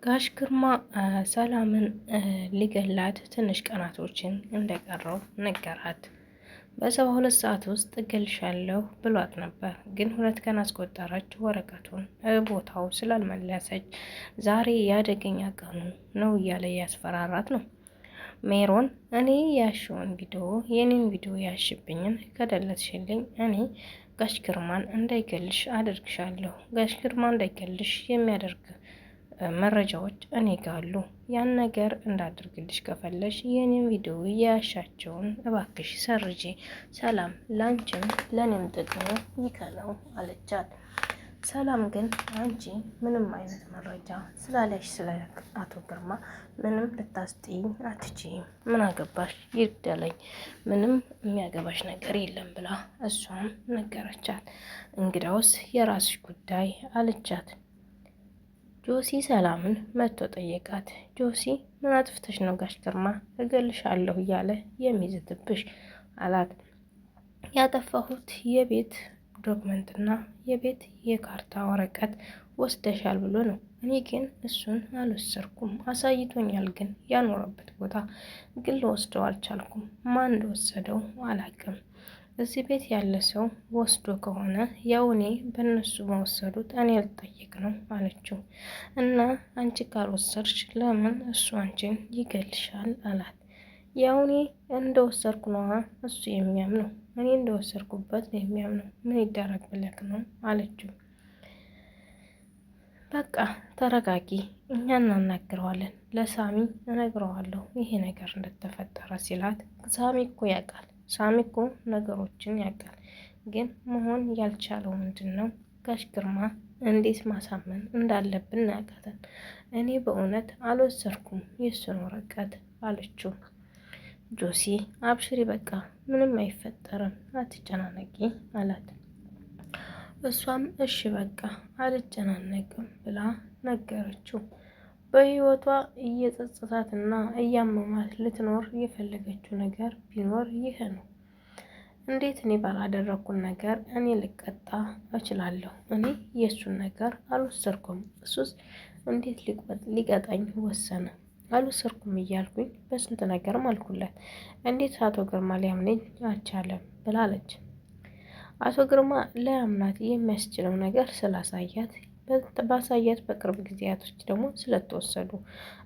ጋሽ ግርማ ሰላምን ሊገላት ትንሽ ቀናቶችን እንደቀረው ነገራት። በ72 ሰዓት ውስጥ እገልሻለሁ ብሏት ነበር። ግን 2 ቀን አስቆጠረች። ወረቀቱን ቦታው ስላልመለሰች ዛሬ ያደገኛ ቀኑ ነው እያለ ያስፈራራት ነው። ሜሮን እኔ ያሽውን ቪዲዮ የኔን ቪዲዮ ያሽብኝን ከደለትሽልኝ እኔ ጋሽ ግርማን እንዳይገልሽ አደርግሻለሁ። ጋሽ ግርማ እንዳይገልሽ የሚያደርግ መረጃዎች እኔ ጋር አሉ። ያን ነገር እንዳደርግልሽ ከፈለሽ የኔን ቪዲዮ ያሻቸውን እባክሽ ሰርጂ። ሰላም ላንቺም ለኔም ጥቅሙ ይከለው አለቻት። ሰላም ግን አንቺ ምንም አይነት መረጃ ስላለሽ ስለ አቶ ግርማ ምንም ልታስጥኝ አትችይም። ምን አገባሽ ይግደለኝ፣ ምንም የሚያገባሽ ነገር የለም ብላ እሷም ነገረቻት። እንግዳውስ የራስሽ ጉዳይ አለቻት። ጆሲ ሰላምን መጥቶ ጠየቃት። ጆሲ ምን አጥፍተሽ ነው ጋሽ ግርማ እገልሻለሁ እያለ የሚዝትብሽ አላት። ያጠፋሁት የቤት ዶክመንትና የቤት የካርታ ወረቀት ወስደሻል ብሎ ነው። እኔ ግን እሱን አልወሰድኩም። አሳይቶኛል፣ ግን ያኖረበት ቦታ ግን ልወስደው አልቻልኩም። ማን እንደወሰደው አላውቅም። እዚህ ቤት ያለ ሰው ወስዶ ከሆነ ያው እኔ በእነሱ መወሰዱት እኔ ልጠየቅ ነው አለችው። እና አንቺ ካልወሰድሽ ለምን እሱ አንቺን ይገልሻል አላት። ያው እኔ እንደወሰድኩ ነው እሱ የሚያምነው፣ እኔ እንደወሰድኩበት ነው የሚያምነው። ምን ይደረግ ብለክ ነው አለችው። በቃ ተረጋጊ፣ እኛ እናናግረዋለን፣ ለሳሚ እነግረዋለሁ ይሄ ነገር እንደተፈጠረ ሲላት፣ ሳሚ እኮ ያውቃል፣ ሳሚ እኮ ነገሮችን ያውቃል። ግን መሆን ያልቻለው ምንድን ነው? ጋሽ ግርማ እንዴት ማሳመን እንዳለብን ያውቃታል። እኔ በእውነት አልወሰድኩም የእሱን ወረቀት አለችው። ጆሲ አብሽሪ፣ በቃ ምንም አይፈጠርም፣ አትጨናነቂ አላት። እሷም እሺ በቃ አልጨናነቅም ብላ ነገረችው። በህይወቷ እየጸጸታትና እያመማት ልትኖር የፈለገችው ነገር ቢኖር ይህ ነው። እንዴት እኔ ባላደረኩን ነገር እኔ ልቀጣ እችላለሁ? እኔ የእሱን ነገር አልወሰድኩም፣ እሱስ እንዴት ሊቀጣኝ ወሰነ? አልወሰድኩም እያልኩኝ በስንት ነገር ማልኩለት፣ እንዴት አቶ ግርማ ሊያምነኝ አልቻለም? ብላለች። አቶ ግርማ ለያምናት የሚያስችለው ነገር ስላሳያት ባሳያት በቅርብ ጊዜያቶች ደግሞ ስለተወሰዱ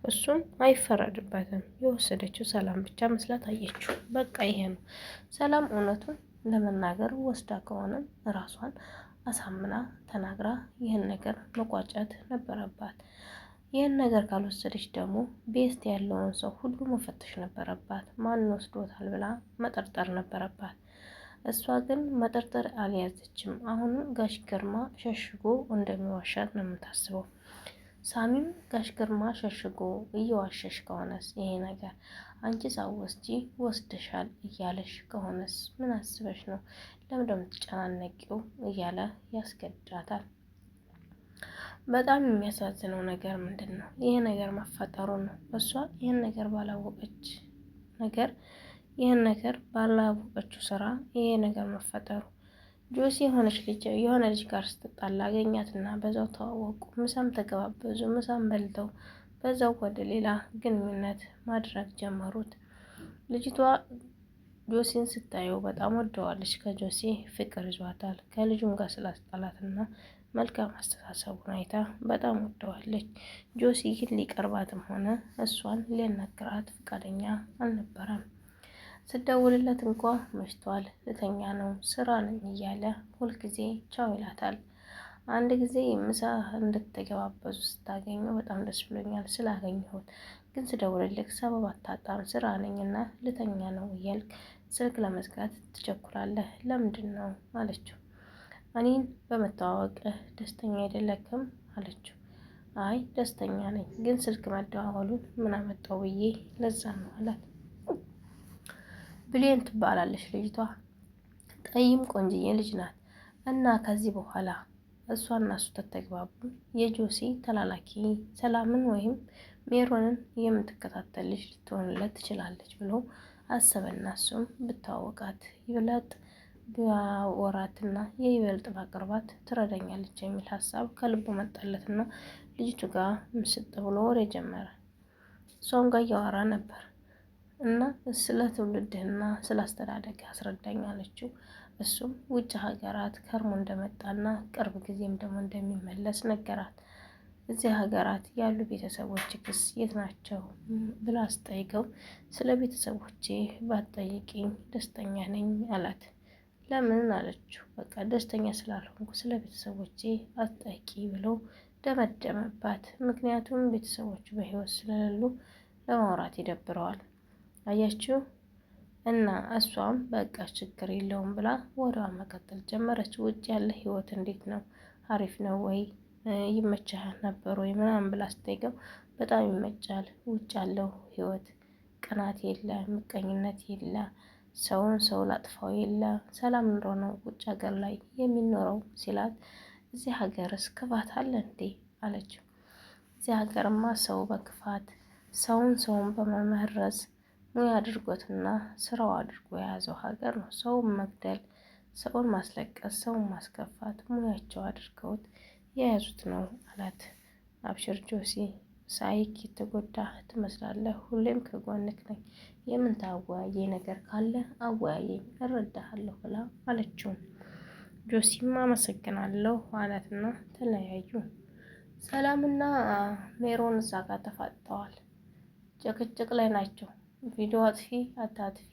እሱም አይፈረድበትም። የወሰደችው ሰላም ብቻ መስላት አየችው። በቃ ይሄ ነው። ሰላም እውነቱን ለመናገር ወስዳ ከሆነ ራሷን አሳምና ተናግራ ይህን ነገር መቋጨት ነበረባት። ይህን ነገር ካልወሰደች ደግሞ ቤስት ያለውን ሰው ሁሉ መፈተሽ ነበረባት። ማን ወስዶታል ብላ መጠርጠር ነበረባት። እሷ ግን መጠርጠር አልያዘችም። አሁንም ጋሽ ግርማ ሸሽጎ እንደሚዋሻት ነው የምታስበው። ሳሚም ጋሽ ግርማ ሸሽጎ እየዋሸሽ ከሆነስ ይሄ ነገር አንቺ ሳትወስጂ ወስደሻል እያለሽ ከሆነስ ምን አስበሽ ነው? ለምን እንደምትጨናነቂው እያለ ያስገድዳታል። በጣም የሚያሳዝነው ነገር ምንድን ነው? ይሄ ነገር መፈጠሩ ነው። እሷ ይህን ነገር ባላወቀችው ስራ ይሄ ነገር መፈጠሩ። ጆሲ የሆነ ልጅ ጋር ስትጣላ አገኛትና በዛው ተዋወቁ። ምሳም ተገባበዙ። ምሳም በልተው በዛው ወደ ሌላ ግንኙነት ማድረግ ጀመሩት። ልጅቷ ጆሲን ስታየው በጣም ወደዋለች። ከጆሲ ፍቅር ይዟታል። ከልጁም ጋር ስላስጣላትና መልካም አስተሳሰቡን አይታ በጣም ወደዋለች። ጆሲ ግን ሊቀርባትም ሆነ እሷን ሊያናግራት ፈቃደኛ አልነበረም። ስደውልለት እንኳ መሽቷል፣ ልተኛ ነው፣ ስራ ነኝ እያለ ሁልጊዜ ቻው ይላታል። አንድ ጊዜ ምሳ እንድትገባበዙ ስታገኘው በጣም ደስ ብሎኛል ስላገኘሁት፣ ግን ስደውልልክ ሰበብ አታጣም፣ ስራ ነኝና ልተኛ ነው እያልክ ስልክ ለመዝጋት ትቸኩላለህ፣ ለምንድን ነው አለችው። እኔን በመተዋወቅ ደስተኛ አይደለክም አለችው። አይ ደስተኛ ነኝ፣ ግን ስልክ መደዋወሉን ምን አመጣው ብዬ ለዛ ነው አላት። ብሌን ትባላለች ልጅቷ። ጠይም ቆንጅዬ ልጅ ናት። እና ከዚህ በኋላ እሷና እሱ ተግባቡ የጆሲ ተላላኪ ሰላምን ወይም ሜሮንን የምትከታተል ልጅ ልትሆንለት ትችላለች ብሎ አሰበና እሱም ብታወቃት ይበልጥ ቢያወራትና የይበልጥ ባቅርባት ትረዳኛለች የሚል ሀሳብ ከልቡ መጣለትና ልጅቱ ጋር ምስጥ ብሎ ወሬ ጀመረ። እሷም ጋር እያወራ ነበር እና ስለ ትውልድህና ስለ አስተዳደግ አስረዳኝ አለችው። እሱም ውጭ ሀገራት ከርሞ እንደመጣና ቅርብ ጊዜም ደግሞ እንደሚመለስ ነገራት። እዚህ ሀገራት ያሉ ቤተሰቦች ክስ የት ናቸው ብላ አስጠይቀው ስለ ቤተሰቦቼ ባትጠይቂኝ ደስተኛ ነኝ አላት። ለምን አለችው። በቃ ደስተኛ ስላልሆንኩ ስለ ቤተሰቦቼ አትጠይቂ ብሎ ደመደመባት። ምክንያቱም ቤተሰቦቹ በህይወት ስለሌሉ ለማውራት ይደብረዋል። አያችሁ እና እሷም በቃ ችግር የለውም ብላ ወሬዋን መቀጠል ጀመረች። ውጭ ያለ ህይወት እንዴት ነው? አሪፍ ነው ወይ? ይመችሃል ነበር ወይ ምናምን ብላ ስትጠይቀው በጣም ይመቻል። ውጭ ያለው ህይወት ቅናት የለ፣ ምቀኝነት የለ፣ ሰውን ሰው ላጥፋው የለ፣ ሰላም ኑሮ ነው ውጭ ሀገር ላይ የሚኖረው ሲላት፣ እዚህ ሀገርስ ክፋት አለ እንዴ አለችው። እዚህ ሀገርማ ሰው በክፋት ሰውን በመመረዝ ሙያ አድርጎትና ስራው አድርጎ የያዘው ሀገር ነው። ሰውን መግደል፣ ሰውን ማስለቀስ፣ ሰውን ማስከፋት ሙያቸው አድርገውት የያዙት ነው አላት። አብሽር ጆሲ፣ ሳይክ የተጎዳ ትመስላለህ። ሁሌም ከጎንክ ነኝ። የምታወያየኝ ነገር ካለ አወያየኝ፣ እረዳሃለሁ ብላ አለችው። ጆሲም አመሰግናለሁ አላትና ተለያዩ። ሰላምና ሜሮን እዛ ጋር ተፋጠዋል። ጭቅጭቅ ላይ ናቸው። ቪዲዮ አጥፊ አታጥፊ፣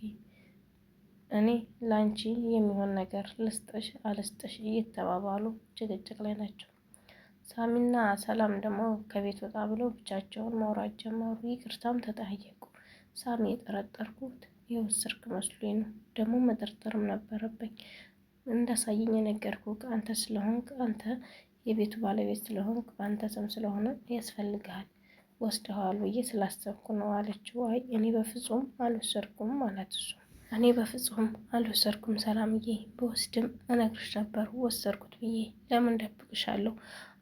እኔ ላንቺ የሚሆን ነገር ልስጥሽ አልስጥሽ እየተባባሉ ጭቅጭቅ ላይ ናቸው። ሳሚና ሰላም ደግሞ ከቤት ወጣ ብለው ብቻቸውን ማውራት ጀመሩ። ይቅርታም ተጠያየቁ። ሳሚ የጠረጠርኩት የወሰድክ መስሎኝ ነው፣ ደግሞ መጠርጠርም ነበረብኝ። እንዳሳየኝ የነገርኩህ አንተ ስለሆንክ፣ አንተ የቤቱ ባለቤት ስለሆንክ፣ በአንተ ስም ስለሆነ ያስፈልግሃል ወስደዋል ብዬ ስላሰብኩ ነው አለችው። አይ እኔ በፍጹም አልወሰድኩም ማለት እሱ እኔ በፍጹም አልወሰድኩም ሰላምዬ፣ በወስድም እነግርሽ ነበር ወሰድኩት ብዬ። ለምን ደብቅሻለሁ?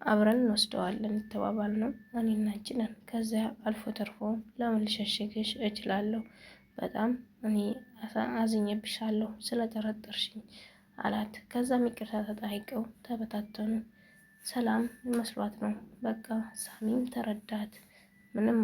አብረን እንወስደዋለን የተባባል ነው እኔና አንቺ ነን። ከዚያ አልፎ ተርፎ ለምን ልሸሽግሽ እችላለሁ? በጣም እኔ አዝኜብሻለሁ ስለጠረጠርሽኝ አላት። ከዛም ይቅርታ ተጠያይቀው ተበታተኑ። ሰላም መስሏት ነው በቃ። ሳሚም ተረዳት። ምንም